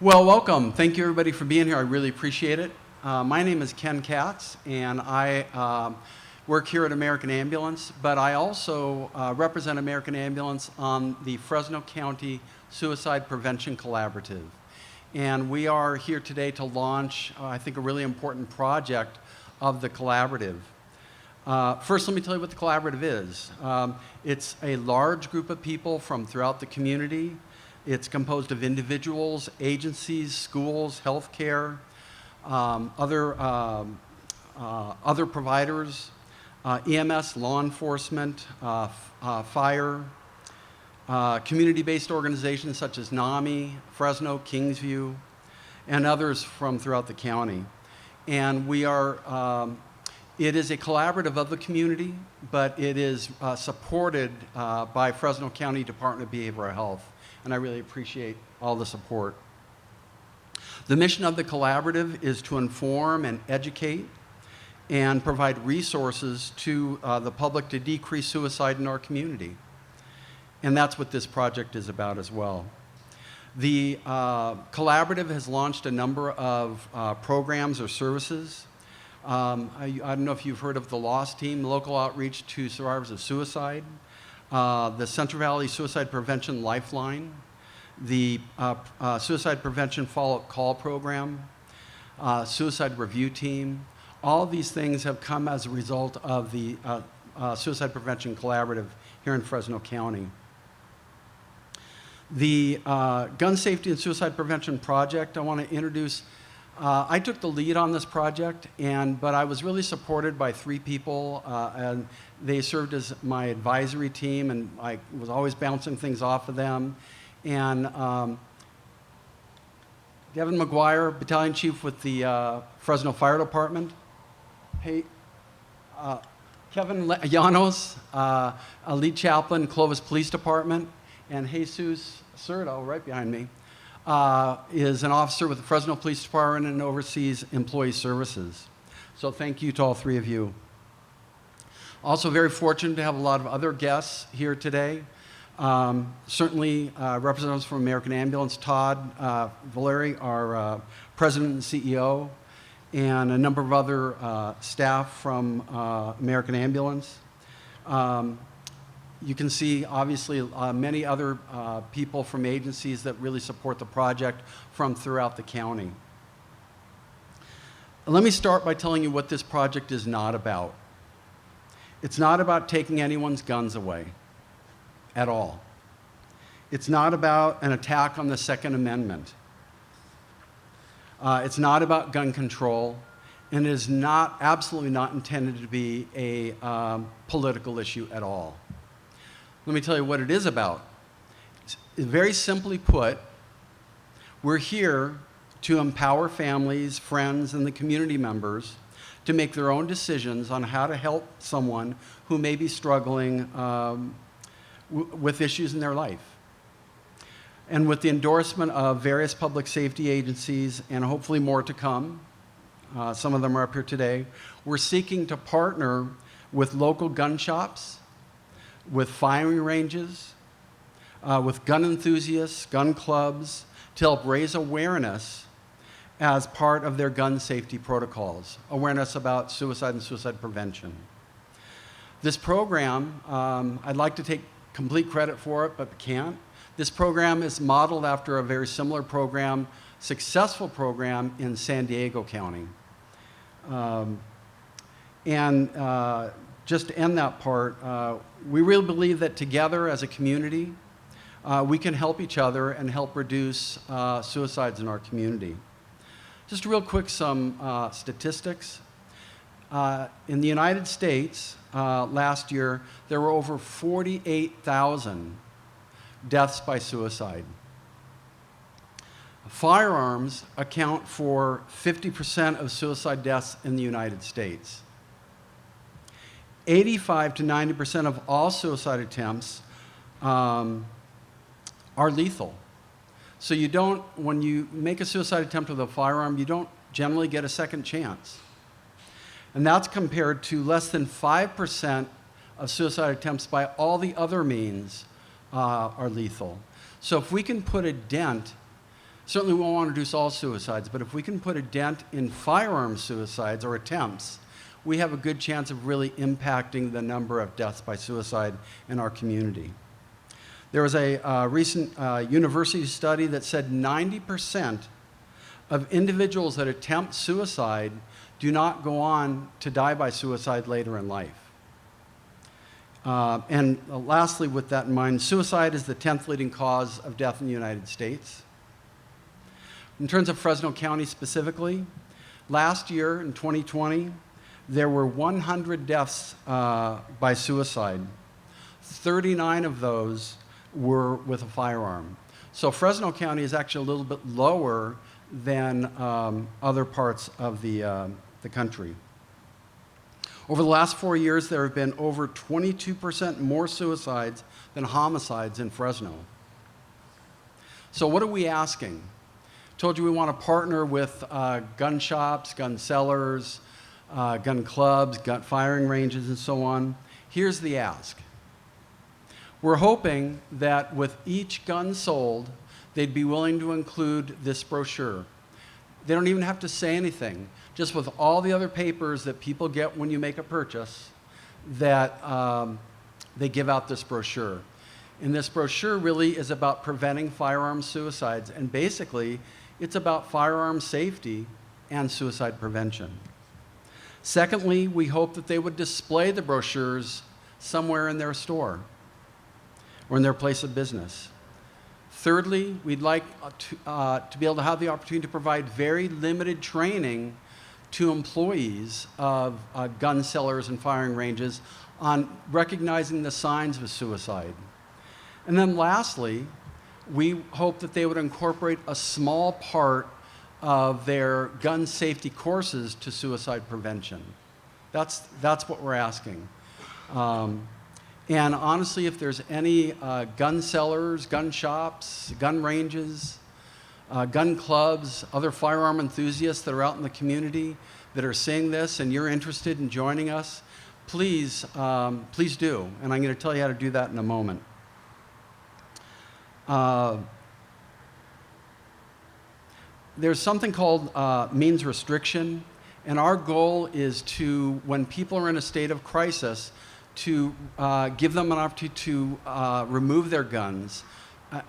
Well, welcome. Thank you, everybody, for being here. I really appreciate it. My name is Ken Katz, and I work here at American Ambulance, but I also represent American Ambulance on the Fresno County Suicide Prevention Collaborative. And we are here today to launch, I think, a really important project of the collaborative. First, let me tell you what the collaborative is. It's a large group of people from throughout the community. It's composed of individuals, agencies, schools, healthcare, other providers, EMS, law enforcement, fire, community-based organizations such as NAMI, Fresno, Kingsview, and others from throughout the county. And we are, it is a collaborative of the community, but it is supported by Fresno County Department of Behavioral Health. And I really appreciate all the support. The mission of the collaborative is to inform and educate and provide resources to the public to decrease suicide in our community. And that's what this project is about as well. The collaborative has launched a number of programs or services. I don't know if you've heard of the LOSS team, Local Outreach to Survivors of Suicide. The Central Valley Suicide Prevention Lifeline, the Suicide Prevention Follow-Up Call Program, Suicide Review Team. All of these things have come as a result of the Suicide Prevention Collaborative here in Fresno County. The Gun Safety and Suicide Prevention Project, I want to introduce. I took the lead on this project, but I was really supported by three people, and they served as my advisory team, and I was always bouncing things off of them. And Devin McGuire, Battalion Chief with the Fresno Fire Department. Hey, Kevin Llanos, a lead chaplain, Clovis Police Department, and Jesus Cerdo, right behind me, is an officer with the Fresno Police Department and oversees employee services. So thank you to all three of you. Also very fortunate to have a lot of other guests here today. Certainly representatives from American Ambulance, Todd Valeri, our president and CEO, and a number of other staff from American Ambulance. You can see, obviously, many other people from agencies that really support the project from throughout the county. Let me start by telling you what this project is not about. It's not about taking anyone's guns away at all. It's not about an attack on the Second Amendment. It's not about gun control, and it is absolutely not intended to be a political issue at all. Let me tell you what it is about. Very simply put, we're here to empower families, friends, and the community members to make their own decisions on how to help someone who may be struggling with issues in their life. And with the endorsement of various public safety agencies, and hopefully more to come, some of them are up here today, we're seeking to partner with local gun shops, with firing ranges, with gun enthusiasts, gun clubs, to help raise awareness as part of their gun safety protocols, awareness about suicide and suicide prevention. This program, I'd like to take complete credit for it, but can't. This program is modeled after a very similar program, successful program in San Diego County. Just to end that part, we really believe that together as a community, we can help each other and help reduce suicides in our community. Just real quick, some statistics. In the United States, last year, there were over 48,000 deaths by suicide. Firearms account for 50% of suicide deaths in the United States. 85 to 90% of all suicide attempts are lethal. So you don't, when you make a suicide attempt with a firearm, you don't generally get a second chance. And that's compared to less than 5% of suicide attempts by all the other means are lethal. So if we can put a dent Certainly we won't want to reduce all suicides, but if we can put a dent in firearm suicides or attempts, we have a good chance of really impacting the number of deaths by suicide in our community. There was a recent university study that said 90% of individuals that attempt suicide do not go on to die by suicide later in life. And lastly, with that in mind, suicide is the 10th leading cause of death in the United States. In terms of Fresno County specifically, last year in 2020, there were 100 deaths by suicide. 39 of those were with a firearm. So Fresno County is actually a little bit lower than other parts of the country. Over the last 4 years, there have been over 22% more suicides than homicides in Fresno. So what are we asking? Told you we want to partner with gun shops, gun sellers, gun clubs, gun firing ranges, and so on. Here's the ask. We're hoping that with each gun sold, they'd be willing to include this brochure. They don't even have to say anything. Just with all the other papers that people get when you make a purchase, that they give out this brochure. And this brochure really is about preventing firearm suicides. And basically, it's about firearm safety and suicide prevention. Secondly, we hope that they would display the brochures somewhere in their store or in their place of business. Thirdly, we'd like to be able to have the opportunity to provide very limited training to employees of gun sellers and firing ranges on recognizing the signs of suicide. And then lastly, we hope that they would incorporate a small part of their gun safety courses to suicide prevention. That's what we're asking. And honestly, if there's any gun sellers, gun shops, gun ranges, gun clubs, other firearm enthusiasts that are out in the community that are seeing this and you're interested in joining us, please do. And I'm going to tell you how to do that in a moment. There's something called means restriction, and our goal is to, when people are in a state of crisis, to give them an opportunity to remove their guns.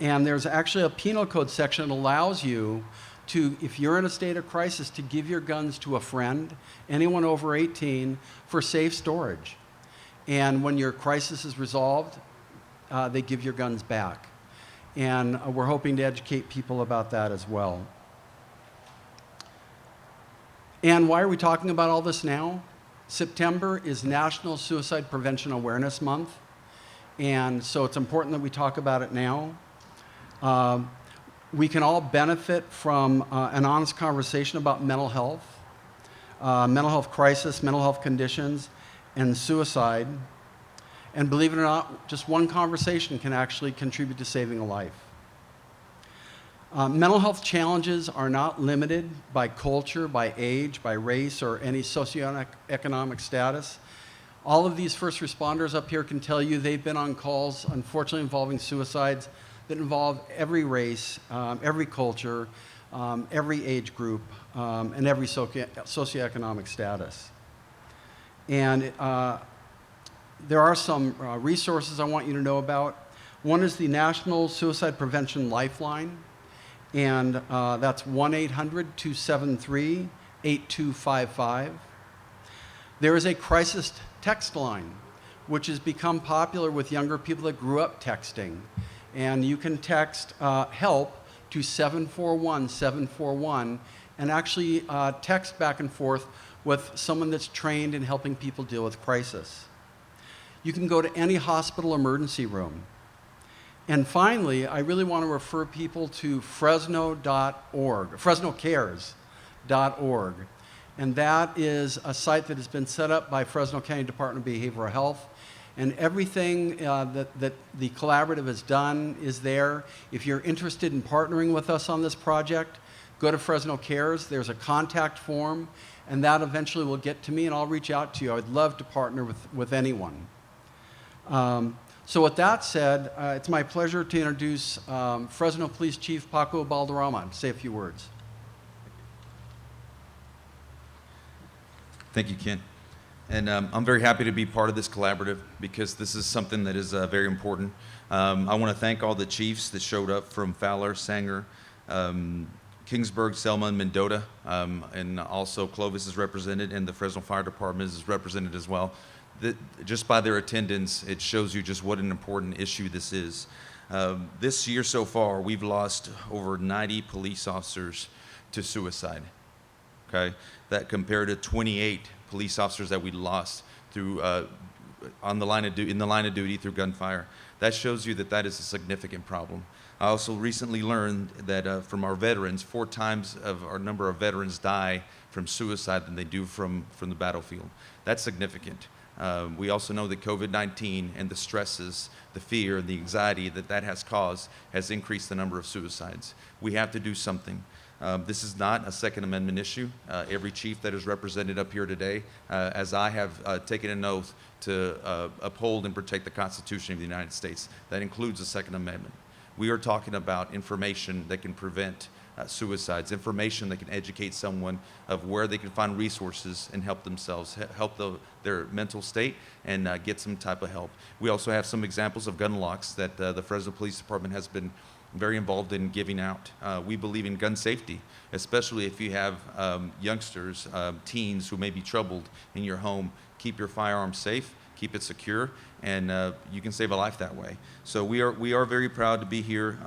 And there's actually a penal code section that allows you to, if you're in a state of crisis, to give your guns to a friend, anyone over 18, for safe storage. And when your crisis is resolved, they give your guns back. And we're hoping to educate people about that as well. And why are we talking about all this now? September is National Suicide Prevention Awareness Month, and so it's important that we talk about it now. We can all benefit from an honest conversation about mental health crisis, mental health conditions, and suicide. And believe it or not, just one conversation can actually contribute to saving a life. Mental health challenges are not limited by culture, by age, by race, or any socioeconomic status. All of these first responders up here can tell you they've been on calls, unfortunately, involving suicides that involve every race, every culture, every age group, and every socioeconomic status. And there are some resources I want you to know about. One is the National Suicide Prevention Lifeline, and that's 1-800-273-8255. There is a crisis text line, which has become popular with younger people that grew up texting. And you can text help to 741-741 and actually text back and forth with someone that's trained in helping people deal with crisis. You can go to any hospital emergency room. And finally, I really want to refer people to Fresno.org, FresnoCares.org. And that is a site that has been set up by Fresno County Department of Behavioral Health. And everything that the collaborative has done is there. If you're interested in partnering with us on this project, go to Fresno Cares. There's a contact form, and that eventually will get to me, and I'll reach out to you. I would love to partner with anyone. So with that said, it's my pleasure to introduce Fresno Police Chief Paco Balderrama to say a few words. Thank you, Ken. And I'm very happy to be part of this collaborative because this is something that is very important. I want to thank all the chiefs that showed up from Fowler, Sanger, Kingsburg, Selma, and Mendota, and also Clovis is represented, and the Fresno Fire Department is represented as well. Just by their attendance, it shows you just what an important issue this is. This year so far, we've lost over 90 police officers to suicide. Okay, that compared to 28 police officers that we lost through in the line of duty through gunfire. That shows you that that is a significant problem. I also recently learned that from our veterans, 4 times of our number of veterans die from suicide than they do from the battlefield. That's significant. We also know that COVID-19 and the stresses, the fear, the anxiety that has caused has increased the number of suicides. We have to do something. This is not a Second Amendment issue. Every chief that is represented up here today, as I have taken an oath to uphold and protect the Constitution of the United States, that includes the Second Amendment. We are talking about information that can prevent suicides, information that can educate someone of where they can find resources and help themselves, help their mental state, and get some type of help. We also have some examples of gun locks that the Fresno Police Department has been very involved in giving out. We believe in gun safety, especially if you have youngsters, teens who may be troubled in your home. Keep your firearm safe, keep it secure, and you can save a life that way. So we are very proud to be here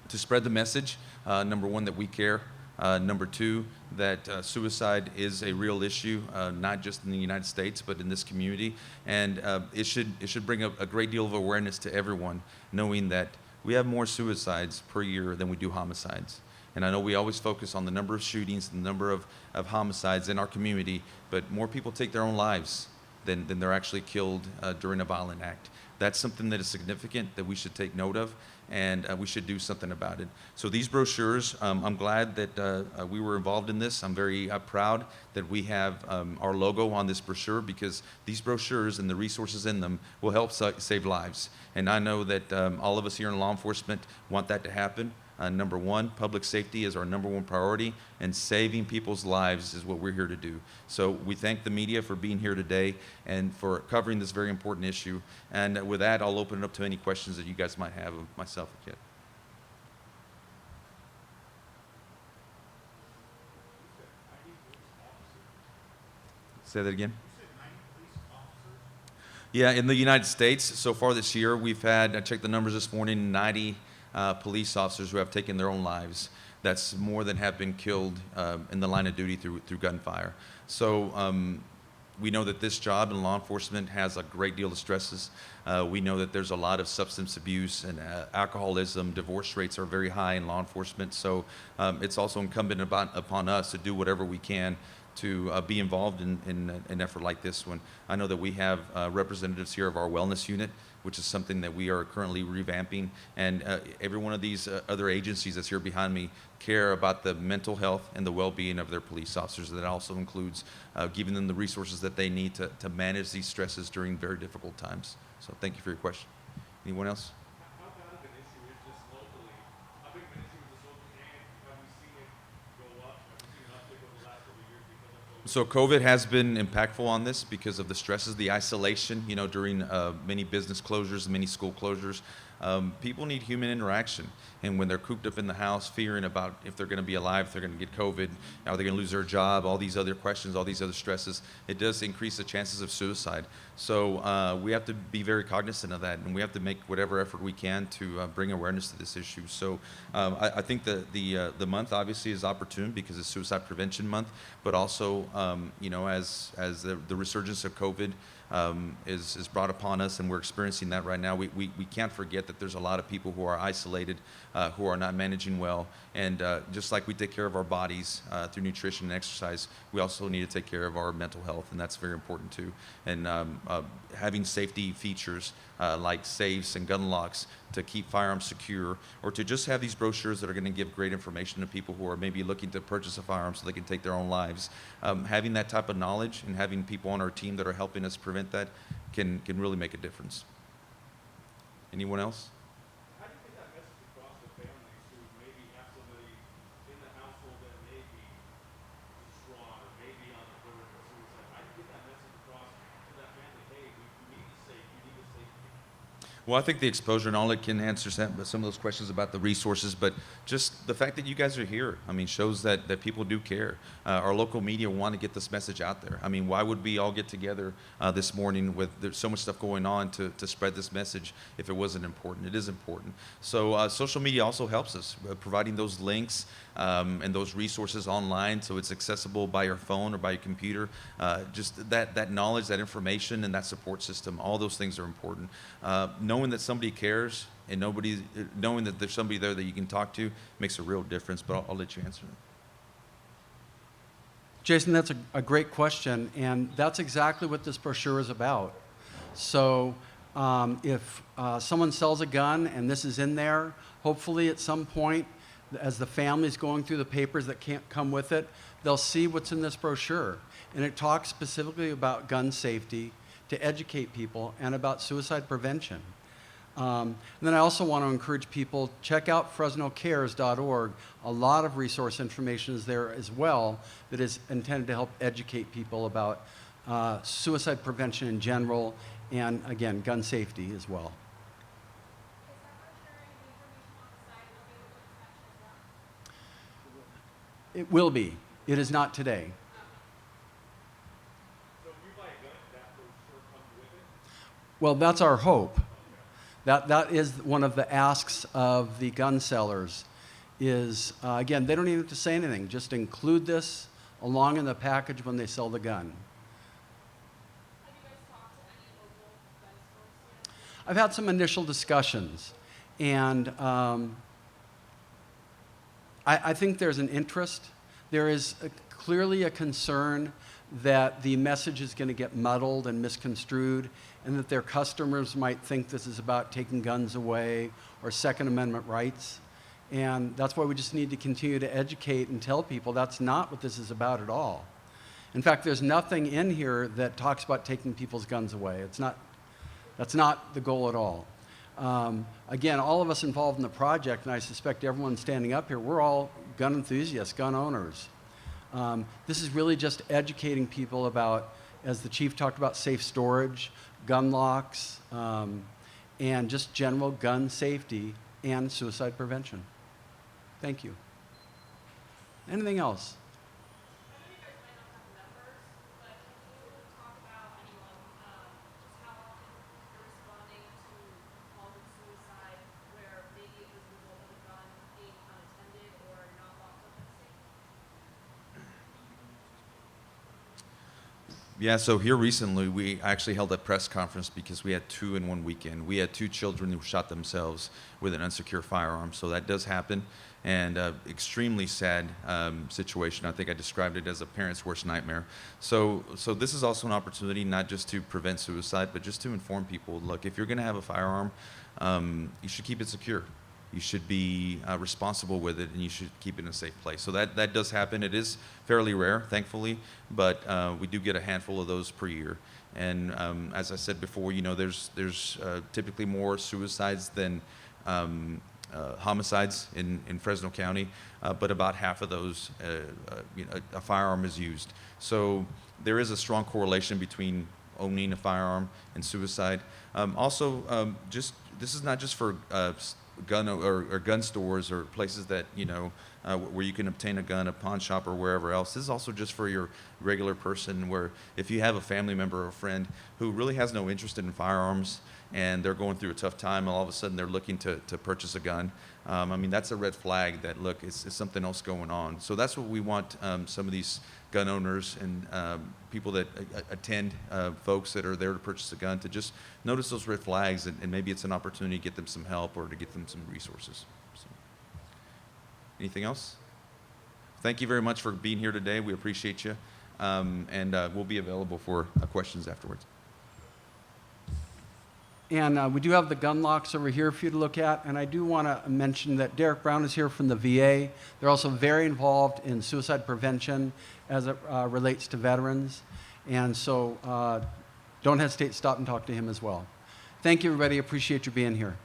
to spread the message, number one, that we care. Number two, that suicide is a real issue, not just in the United States, but in this community. And it should bring a great deal of awareness to everyone, knowing that we have more suicides per year than we do homicides. And I know we always focus on the number of shootings, the number of homicides in our community, but more people take their own lives than they're actually killed during a violent act. That's something that is significant that we should take note of, and we should do something about it. So these brochures, I'm glad that we were involved in this. I'm very proud that we have our logo on this brochure, because these brochures and the resources in them will help save lives. And I know that all of us here in law enforcement want that to happen. Number one, public safety is our number one priority, and saving people's lives is what we're here to do. So we thank the media for being here today and for covering this very important issue. And with that, I'll open it up to any questions that you guys might have of myself or Kit. Say that again. Yeah, in the United States, so far this year, we've had, I checked the numbers this morning, 90 police officers who have taken their own lives. That's more than have been killed in the line of duty through gunfire. So we know that this job in law enforcement has a great deal of stresses. We know that there's a lot of substance abuse and alcoholism. Divorce rates are very high in law enforcement. So it's also incumbent upon us to do whatever we can to be involved in an effort like this one. I know that we have representatives here of our wellness unit, which is something that we are currently revamping. And every one of these other agencies that's here behind me care about the mental health and the well-being of their police officers. That also includes giving them the resources that they need to manage these stresses during very difficult times. So thank you for your question. Anyone else? How bad of an issue is this locally? How big of an issue is this locally, and have we seen it go up? Have we seen an uptick over the last couple of years because of COVID? So COVID has been impactful on this because of the stresses, the isolation, during many business closures, many school closures. People need human interaction. And when they're cooped up in the house, fearing about if they're going to be alive, if they're going to get COVID, are they going to lose their job, all these other questions, all these other stresses, it does increase the chances of suicide. So we have to be very cognizant of that, and we have to make whatever effort we can to bring awareness to this issue. So I think the month obviously is opportune because it's Suicide Prevention Month, but also as the resurgence of COVID is brought upon us, and we're experiencing that right now. We can't forget that there's a lot of people who are isolated, who are not managing well, and just like we take care of our bodies through nutrition and exercise, we also need to take care of our mental health, and that's very important too. And having safety features like safes and gun locks to keep firearms secure, or to just have these brochures that are going to give great information to people who are maybe looking to purchase a firearm so they can take their own lives. Having that type of knowledge and having people on our team that are helping us prevent that can really make a difference. Anyone else? How do you get that message across to families who maybe have somebody in the household that may be distraught or maybe on the verge of suicide? How do you get that message across to that family? Hey, you need to save. You need to save people. Well, I think the exposure, and Ollie can answer some of those questions about the resources, but just the fact that you guys are here, I mean, shows that people do care. Our local media want to get this message out there. I mean, why would we all get together this morning with there's so much stuff going on to spread this message if it wasn't important? It is important. So social media also helps us, providing those links and those resources online so it's accessible by your phone or by your computer. Just that knowledge, that information, and that support system, all those things are important. Knowing that somebody cares and knowing that there's somebody there that you can talk to makes a real difference, but I'll let you answer it. Jason, that's a great question, and that's exactly what this brochure is about. So if someone sells a gun and this is in there, hopefully at some point, as the family's going through the papers that can't come with it, they'll see what's in this brochure. And it talks specifically about gun safety, to educate people, and about suicide prevention. And then I also want to encourage people, check out FresnoCares.org. A lot of resource information is there as well that is intended to help educate people about suicide prevention in general and, again, gun safety as well. It will be. It is not today. So if you buy a gun, that brochure comes with it. Well, that's our hope. That is one of the asks of the gun sellers is, again, they don't even have to say anything. Just include this along in the package when they sell the gun. Have you guys talked to any local gun stores yet? I've had some initial discussions, and I think there's an interest. There is clearly a concern that the message is going to get muddled and misconstrued, and that their customers might think this is about taking guns away or Second Amendment rights. And that's why we just need to continue to educate and tell people that's not what this is about at all. In fact, there's nothing in here that talks about taking people's guns away. That's not the goal at all. Again, all of us involved in the project, and I suspect everyone standing up here, we're all gun enthusiasts, gun owners. This is really just educating people about, as the chief talked about, safe storage, gun locks, and just general gun safety and suicide prevention. Thank you. Anything else? I know you guys might not have numbers, but can you talk about anyone, just how often you're responding to calls of suicide where maybe it was a result of a gun being unattended or not locked up at the safe? Yeah, so here recently, we actually held a press conference because we had 2 in one weekend. We had 2 children who shot themselves with an unsecure firearm, so that does happen, and extremely sad situation. I think I described it as a parent's worst nightmare. So this is also an opportunity not just to prevent suicide, but just to inform people, look, if you're going to have a firearm, you should keep it secure. You should be responsible with it, and you should keep it in a safe place. So that does happen. It is fairly rare, thankfully, but we do get a handful of those per year. And as I said before, you know, there's typically more suicides than homicides in Fresno County, but about half of those, you know, a firearm is used. So there is a strong correlation between owning a firearm and suicide. Also, this is not just for gun or gun stores or places that, you know, where you can obtain a gun, a pawn shop or wherever else. This is also just for your regular person, where if you have a family member or a friend who really has no interest in firearms and they're going through a tough time, and all of a sudden they're looking to purchase a gun, I mean, that's a red flag that, look, it's something else going on. So that's what we want some of these gun owners and people that attend folks that are there to purchase a gun to just notice those red flags, and maybe it's an opportunity to get them some help or to get them some resources. So, anything else? Thank you very much for being here today. We appreciate you, and we'll be available for questions afterwards. And we do have the gun locks over here for you to look at. And I do want to mention that Derek Brown is here from the VA. They're also very involved in suicide prevention as it relates to veterans. And so don't hesitate to stop and talk to him as well. Thank you, everybody. Appreciate you being here.